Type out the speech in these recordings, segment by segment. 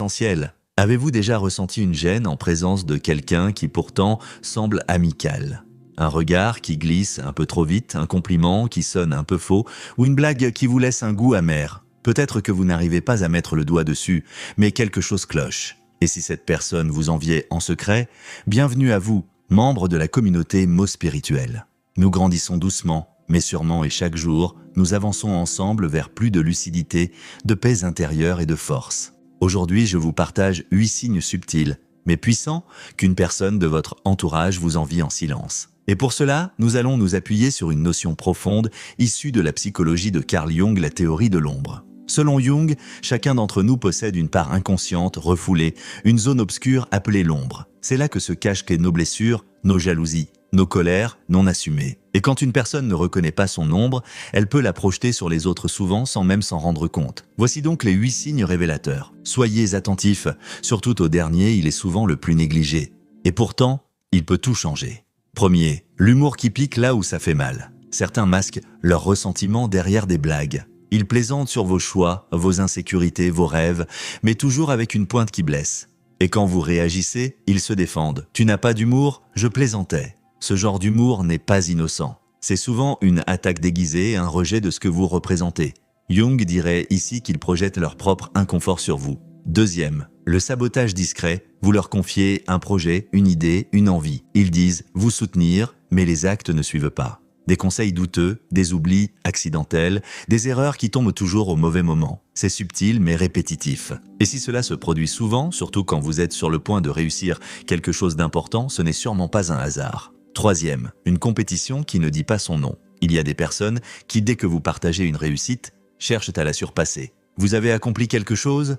essentiel. Avez-vous déjà ressenti une gêne en présence de quelqu'un qui pourtant semble amical? Un regard qui glisse un peu trop vite, un compliment qui sonne un peu faux, ou une blague qui vous laisse un goût amer. Peut-être que vous n'arrivez pas à mettre le doigt dessus, mais quelque chose cloche. Et si cette personne vous enviait en secret, bienvenue à vous, membre de la communauté mots spirituels. Nous grandissons doucement, mais sûrement et chaque jour, nous avançons ensemble vers plus de lucidité, de paix intérieure et de force. Aujourd'hui, je vous partage 8 signes subtils, mais puissants, qu'une personne de votre entourage vous envie en silence. Et pour cela, nous allons nous appuyer sur une notion profonde issue de la psychologie de Carl Jung, la théorie de l'ombre. Selon Jung, chacun d'entre nous possède une part inconsciente, refoulée, une zone obscure appelée l'ombre. C'est là que se cachent nos blessures, nos jalousies, nos colères non assumées. Et quand une personne ne reconnaît pas son ombre, elle peut la projeter sur les autres souvent sans même s'en rendre compte. Voici donc les 8 signes révélateurs. Soyez attentifs, surtout au dernier, il est souvent le plus négligé. Et pourtant, il peut tout changer. Premier, l'humour qui pique là où ça fait mal. Certains masquent leur ressentiment derrière des blagues. Ils plaisantent sur vos choix, vos insécurités, vos rêves, mais toujours avec une pointe qui blesse. Et quand vous réagissez, ils se défendent. « Tu n'as pas d'humour ? Je plaisantais ». Ce genre d'humour n'est pas innocent. C'est souvent une attaque déguisée, un rejet de ce que vous représentez. Jung dirait ici qu'ils projettent leur propre inconfort sur vous. Deuxième, le sabotage discret. Vous leur confiez un projet, une idée, une envie. Ils disent vous soutenir, mais les actes ne suivent pas. Des conseils douteux, des oublis accidentels, des erreurs qui tombent toujours au mauvais moment. C'est subtil mais répétitif. Et si cela se produit souvent, surtout quand vous êtes sur le point de réussir quelque chose d'important, ce n'est sûrement pas un hasard. Troisième, une compétition qui ne dit pas son nom. Il y a des personnes qui, dès que vous partagez une réussite, cherchent à la surpasser. Vous avez accompli quelque chose?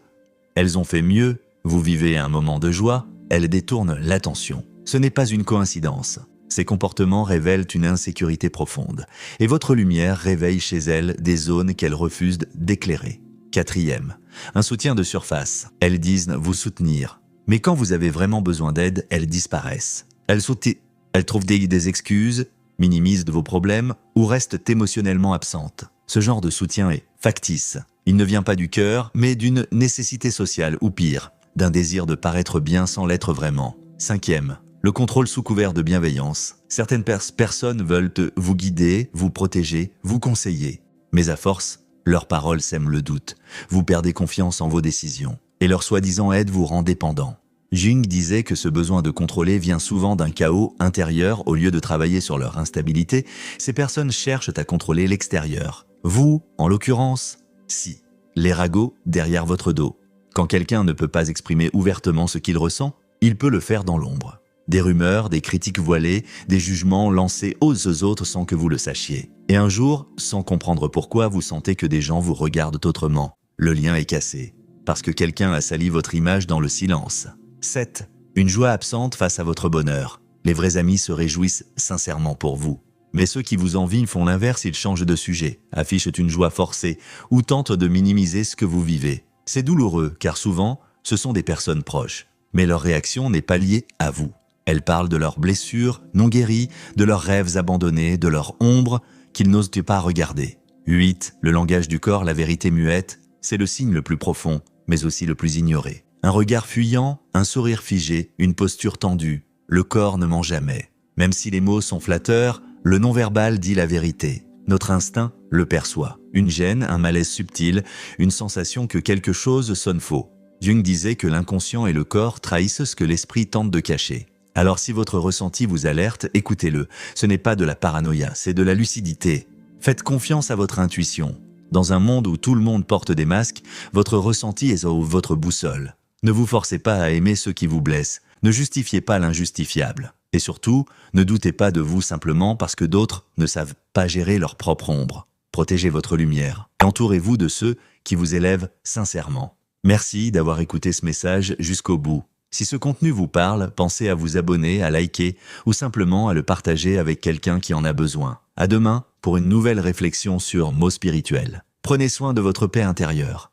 Elles ont fait mieux. Vous vivez un moment de joie. Elles détournent l'attention. Ce n'est pas une coïncidence. Ces comportements révèlent une insécurité profonde. Et votre lumière réveille chez elles des zones qu'elles refusent d'éclairer. Quatrième, un soutien de surface. Elles disent vous soutenir. Mais quand vous avez vraiment besoin d'aide, elles disparaissent. Elles trouvent des excuses, minimisent vos problèmes ou restent émotionnellement absentes. Ce genre de soutien est factice. Il ne vient pas du cœur, mais d'une nécessité sociale ou pire, d'un désir de paraître bien sans l'être vraiment. Cinquième, le contrôle sous couvert de bienveillance. Certaines personnes veulent vous guider, vous protéger, vous conseiller. Mais à force, leurs paroles sèment le doute. Vous perdez confiance en vos décisions. Et leur soi-disant aide vous rend dépendant. Jung disait que ce besoin de contrôler vient souvent d'un chaos intérieur. Au lieu de travailler sur leur instabilité, ces personnes cherchent à contrôler l'extérieur. Vous, en l'occurrence, si. Les ragots derrière votre dos. Quand quelqu'un ne peut pas exprimer ouvertement ce qu'il ressent, il peut le faire dans l'ombre. Des rumeurs, des critiques voilées, des jugements lancés aux autres sans que vous le sachiez. Et un jour, sans comprendre pourquoi, vous sentez que des gens vous regardent autrement. Le lien est cassé, parce que quelqu'un a sali votre image dans le silence. 7. Une joie absente face à votre bonheur. Les vrais amis se réjouissent sincèrement pour vous. Mais ceux qui vous envient font l'inverse, ils changent de sujet, affichent une joie forcée ou tentent de minimiser ce que vous vivez. C'est douloureux, car souvent, ce sont des personnes proches. Mais leur réaction n'est pas liée à vous. Elles parlent de leurs blessures non guéries, de leurs rêves abandonnés, de leur ombre qu'ils n'osent pas regarder. 8. Le langage du corps, la vérité muette, c'est le signe le plus profond, mais aussi le plus ignoré. Un regard fuyant, un sourire figé, une posture tendue. Le corps ne ment jamais. Même si les mots sont flatteurs, le non-verbal dit la vérité. Notre instinct le perçoit. Une gêne, un malaise subtil, une sensation que quelque chose sonne faux. Jung disait que l'inconscient et le corps trahissent ce que l'esprit tente de cacher. Alors si votre ressenti vous alerte, écoutez-le. Ce n'est pas de la paranoïa, c'est de la lucidité. Faites confiance à votre intuition. Dans un monde où tout le monde porte des masques, votre ressenti est votre boussole. Ne vous forcez pas à aimer ceux qui vous blessent. Ne justifiez pas l'injustifiable. Et surtout, ne doutez pas de vous simplement parce que d'autres ne savent pas gérer leur propre ombre. Protégez votre lumière. Et entourez-vous de ceux qui vous élèvent sincèrement. Merci d'avoir écouté ce message jusqu'au bout. Si ce contenu vous parle, pensez à vous abonner, à liker ou simplement à le partager avec quelqu'un qui en a besoin. À demain pour une nouvelle réflexion sur mots spirituels. Prenez soin de votre paix intérieure.